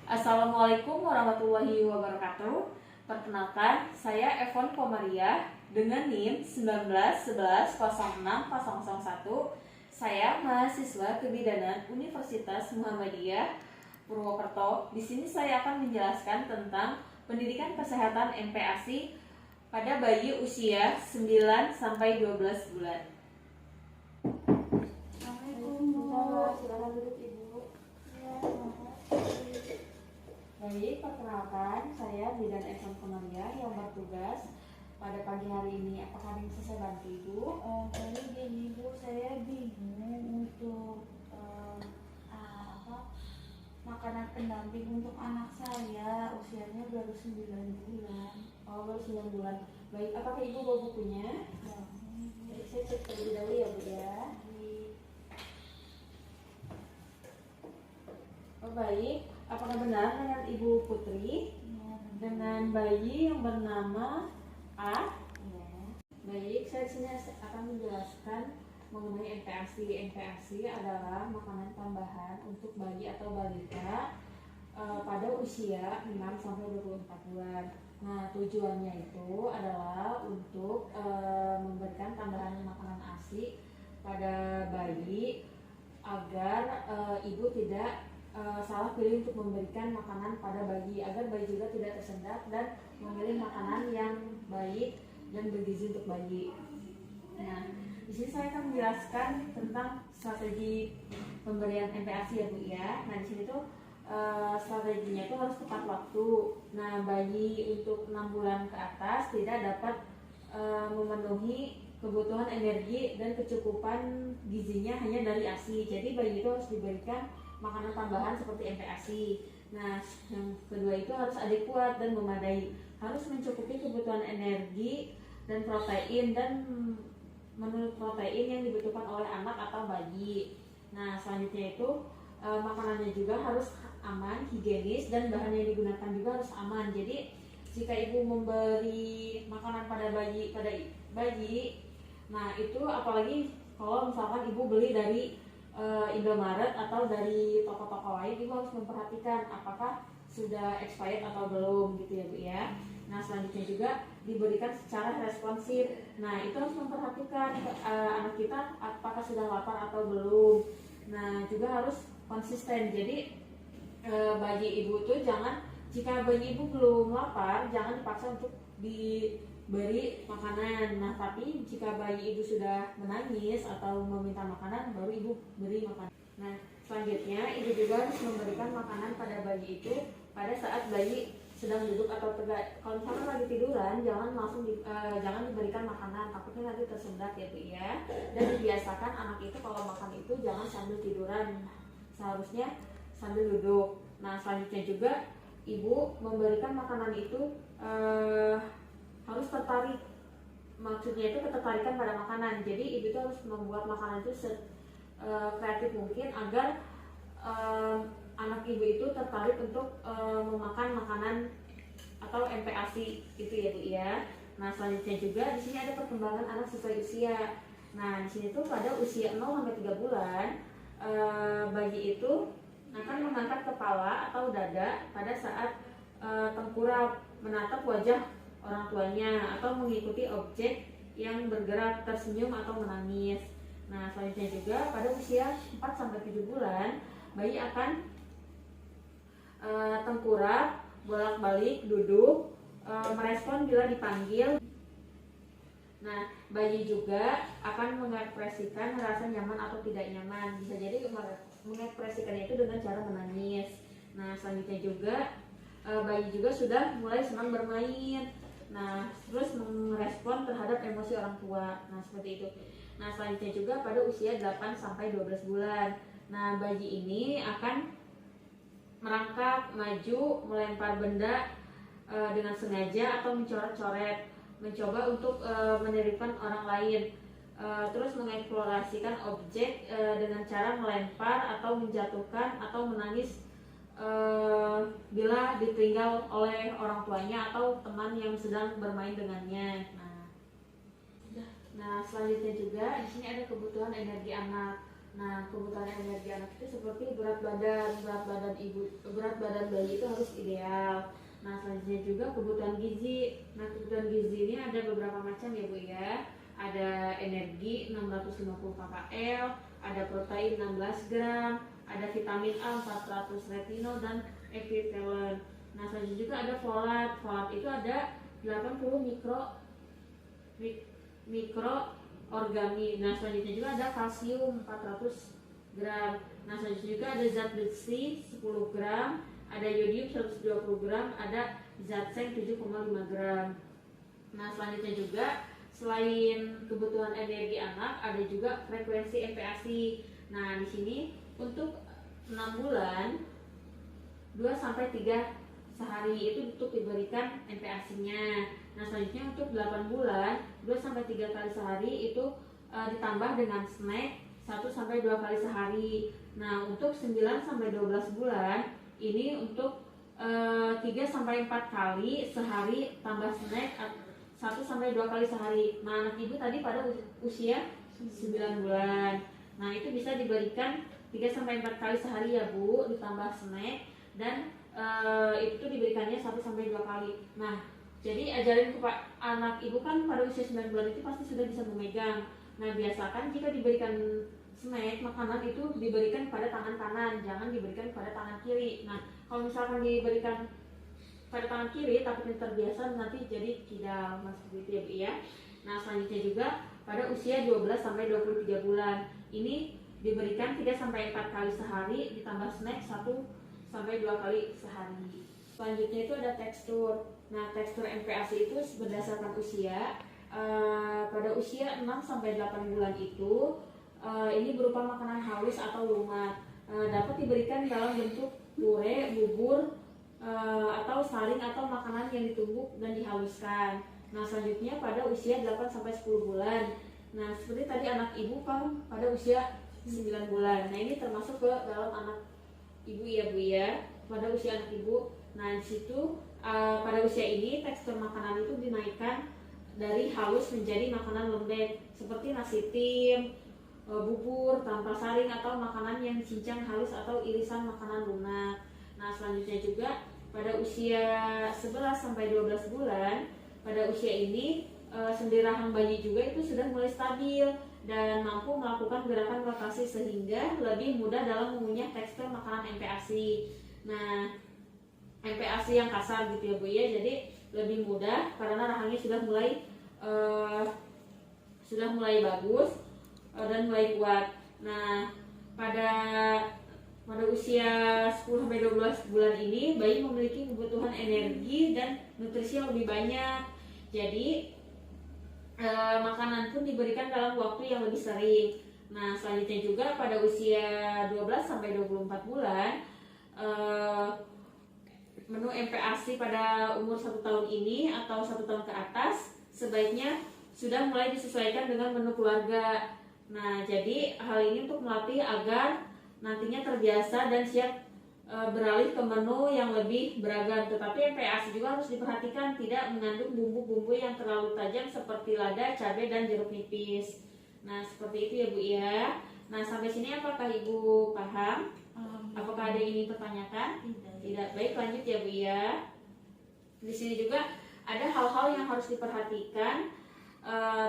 Assalamualaikum warahmatullahi wabarakatuh. Perkenalkan, saya Evon Komariah dengan NIM 19110601. Saya mahasiswa kebidanan Universitas Muhammadiyah Purwokerto. Di sini saya akan menjelaskan tentang pendidikan kesehatan MPASI pada bayi usia 9 sampai 12 bulan. Silakan duduk Ibu. Baik, perkenalkan saya Bidan Evon Komariah yang bertugas pada pagi hari ini. Apakah ada yang bisa saya bantu Ibu? Jadi gini Bu, saya bingung untuk makanan pendamping untuk anak saya, usianya baru 9 bulan. Oh, baru 9 bulan. Baik, apakah Ibu bawa bukunya? Ya, Jadi saya cek terlebih dahulu ya Bu ya. Oh baik, apakah benar dengan Ibu Putri dengan bayi yang bernama A? ya. Baik, saya di sini akan menjelaskan mengenai MPASI. MPASI adalah makanan tambahan untuk bayi atau balita pada usia 6 sampai 24 bulan. Nah, tujuannya itu adalah untuk memberikan tambahan makanan ASI pada bayi agar ibu tidak salah pilih untuk memberikan makanan pada bayi, agar bayi juga tidak tersendat dan memilih makanan yang baik dan bergizi untuk bayi. Nah, di sini saya akan menjelaskan tentang strategi pemberian MPASI ya Bu ya. Nah, di sini tuh strateginya itu harus tepat waktu. Nah, bayi untuk 6 bulan ke atas tidak dapat memenuhi kebutuhan energi dan kecukupan gizinya hanya dari ASI. Jadi bayi itu harus diberikan makanan tambahan seperti MPASI. Nah, yang kedua itu harus adekuat dan memadai, harus mencukupi kebutuhan energi dan protein dan menurut protein yang dibutuhkan oleh anak atau bayi. Nah, selanjutnya itu makanannya juga harus aman, higienis, dan bahan yang digunakan juga harus aman. Jadi jika ibu memberi makanan pada bayi, nah itu apalagi kalau misalkan ibu beli dari Indomaret atau dari toko-toko lain, ibu harus memperhatikan apakah sudah expired atau belum gitu ya Bu ya. Nah, selanjutnya juga diberikan secara responsif. Nah, itu harus memperhatikan anak kita apakah sudah lapar atau belum. Nah, juga harus konsisten. Jadi bagi ibu tuh jika bayi ibu belum lapar, jangan dipaksa untuk diberi makanan. Nah, tapi jika bayi ibu sudah menangis atau meminta makanan, baru ibu beri makanan. Nah, selanjutnya ibu juga harus memberikan makanan pada bayi itu pada saat bayi sedang duduk atau tegak. Kalau misalkan lagi tiduran, jangan langsung jangan diberikan makanan, takutnya nanti tersendat ya Bu ya. Dan dibiasakan anak itu kalau makan itu jangan sambil tiduran, seharusnya sambil duduk. Nah, selanjutnya juga ibu memberikan makanan itu harus tertarik, maksudnya itu ketertarikan pada makanan. Jadi ibu itu harus membuat makanan itu kreatif mungkin agar anak ibu itu tertarik untuk memakan makanan atau MPASI itu ya Bu ya. Nah, selanjutnya juga di sini ada perkembangan anak sesuai usia. Nah, di sini tuh pada usia 0 sampai 3 bulan bayi itu akan mengangkat kepala atau dada pada saat tengkurap, menatap wajah orang tuanya atau mengikuti objek yang bergerak, tersenyum atau menangis. Nah, selanjutnya juga pada usia 4 sampai 7 bulan bayi akan tengkurap, bolak-balik, duduk, merespon bila dipanggil. Nah, bayi juga akan mengekspresikan rasa nyaman atau tidak nyaman. Bisa jadi mengekspresikannya itu dengan cara menangis. Nah, selanjutnya juga bayi juga sudah mulai senang bermain. Nah, terus merespon terhadap emosi orang tua. Nah, seperti itu. Nah, selanjutnya juga pada usia 8 sampai 12 bulan. Nah, bayi ini akan merangkak, maju, melempar benda dengan sengaja atau mencoret-coret, mencoba untuk menirukan orang lain, terus mengeksplorasikan objek dengan cara melempar atau menjatuhkan atau menangis bila ditinggal oleh orang tuanya atau teman yang sedang bermain dengannya. Nah, selanjutnya juga di sini ada kebutuhan energi anak. Nah, kebutuhan energi anak itu seperti berat badan ibu, berat badan bayi itu harus ideal. Nah, selanjutnya juga kebutuhan gizi. Nah, kebutuhan gizi ini ada beberapa macam ya Bu ya. Ada energi 650 kcal, ada protein 16 gram, ada vitamin A 400 retinol dan epitelen. Nah, selanjutnya juga ada folat. Folat itu ada 80 mikroorgami. Nah, selanjutnya juga ada kalsium 400 gram. Nah, selanjutnya juga ada zat besi 10 gram, ada yodium 120 gram, ada zat seng 7,5 gram. Nah, selanjutnya juga selain kebutuhan energi anak, ada juga frekuensi MPASI. Nah, di sini untuk 6 bulan 2 sampai 3 sehari itu untuk diberikan MPASI-nya. Nah, selanjutnya untuk 8 bulan 2 sampai 3 kali sehari itu ditambah dengan snack 1 sampai 2 kali sehari. Nah, untuk 9 sampai 12 bulan ini untuk 3 sampai 4 kali sehari tambah snack 1 sampai 2 kali sehari. Nah, anak ibu tadi pada usia 9 bulan. Nah, itu bisa diberikan 3 sampai 4 kali sehari ya Bu, ditambah snack dan itu diberikannya 1 sampai 2 kali. Nah, jadi ajarin ke anak ibu kan pada usia 9 bulan itu pasti sudah bisa memegang. Nah, biasakan jika diberikan snack, makanan itu diberikan pada tangan kanan, jangan diberikan pada tangan kiri. Nah, kalau misalkan diberikan pada tangan kiri takutnya terbiasa nanti jadi kidal, seperti itu ya Bu ya. Nah, selanjutnya juga pada usia 12 sampai 23 bulan ini diberikan 3 sampai 4 kali sehari ditambah snack 1 sampai 2 kali sehari. Selanjutnya itu ada tekstur. Nah, tekstur MPASI itu berdasarkan usia. Pada usia 6 sampai 8 bulan itu ini berupa makanan halus atau lumat. Dapat diberikan dalam bentuk pure, bubur, atau saring atau makanan yang ditumbuk dan dihaluskan. Nah, selanjutnya pada usia 8 sampai 10 bulan. Nah, seperti tadi anak ibu kan pada usia 9 bulan. Nah, ini termasuk ke dalam anak ibu ya Bu ya, pada usia anak ibu. Nah, di situ pada usia ini tekstur makanan itu dinaikkan dari halus menjadi makanan lembek seperti nasi tim, bubur tanpa saring atau makanan yang cincang halus atau irisan makanan lunak. Nah, selanjutnya juga pada usia 11 sampai 12 bulan, pada usia ini sendi rahang bayi juga itu sudah mulai stabil dan mampu melakukan gerakan rotasi sehingga lebih mudah dalam mengunyah tekstur makanan MPASI. Nah, MPASI yang kasar gitu ya Bu ya, jadi lebih mudah karena rahangnya sudah mulai bagus dan mulai kuat. Nah, pada usia 10 sampai 12 bulan ini bayi memiliki kebutuhan energi dan nutrisi yang lebih banyak. Jadi makanan pun diberikan dalam waktu yang lebih sering. Nah, selanjutnya juga pada usia 12 sampai 24 bulan menu MPASI pada umur 1 tahun ini atau 1 tahun ke atas sebaiknya sudah mulai disesuaikan dengan menu keluarga. Nah, jadi hal ini untuk melatih agar nantinya terbiasa dan siap beralih ke menu yang lebih beragam. Tetapi MPASI juga harus diperhatikan tidak mengandung bumbu-bumbu yang terlalu tajam seperti lada, cabai, dan jeruk nipis. Nah, seperti itu ya Bu ya. Nah, sampai sini apakah Ibu paham? Apakah ada yang ingin pertanyakan? Tidak. Baik, lanjut ya Bu ya. Di sini juga ada hal-hal yang harus diperhatikan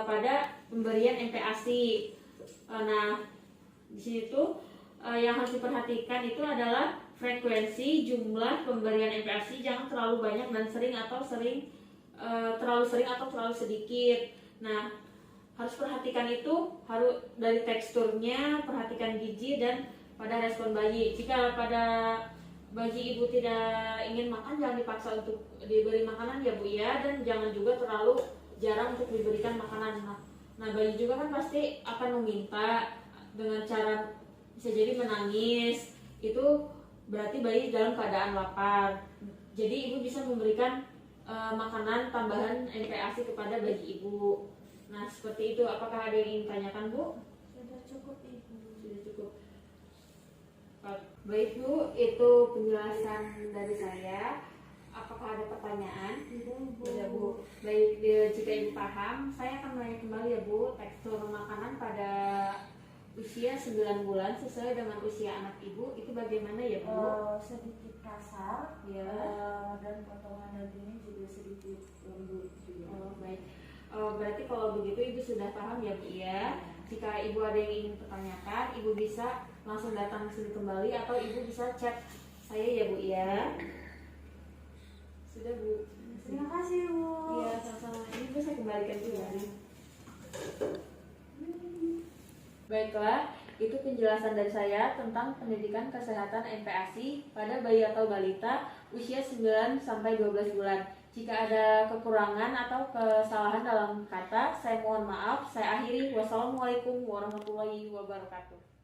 pada pemberian MPASI. Nah, di sini tuh yang harus diperhatikan itu adalah frekuensi jumlah pemberian MPASI, jangan terlalu banyak dan sering atau terlalu sering atau terlalu sedikit. Nah, harus perhatikan itu harus dari teksturnya, perhatikan gizi dan pada respon bayi. Jika pada bayi ibu tidak ingin makan, jangan dipaksa untuk diberi makanan ya Bu ya, dan jangan juga terlalu jarang untuk diberikan makanan. Nah, bayi juga kan pasti akan meminta dengan cara bisa jadi menangis, itu berarti bayi dalam keadaan lapar. Jadi ibu bisa memberikan makanan tambahan MPASI kepada bayi ibu. Nah, seperti itu. Apakah ada yang ingin tanyakan Bu? Sudah cukup Ibu. Sudah cukup. Baik Bu, itu penjelasan dari saya. Apakah ada pertanyaan? Tidak Bu. Baik, jika Ibu paham, saya akan menanya kembali ya Bu, tekstur makanan pada usia 9 bulan sesuai dengan usia anak ibu, itu bagaimana ya Bu? Sedikit kasar, Ya. dan potongan dagingnya juga sedikit lembut juga. Oh, baik. Berarti kalau begitu ibu sudah paham ya Bu ya. Jika ibu ada yang ingin pertanyakan, ibu bisa langsung datang ke sini kembali atau ibu bisa chat saya ya Bu ya. Sudah Bu. Terima kasih Bu. Iya, sama-sama. Ini Bu saya kembalikan dulu ya. Baiklah, itu penjelasan dari saya tentang pendidikan kesehatan MPASI pada bayi atau balita usia 9 sampai 12 bulan. Jika ada kekurangan atau kesalahan dalam kata, saya mohon maaf. Saya akhiri. Wassalamualaikum warahmatullahi wabarakatuh.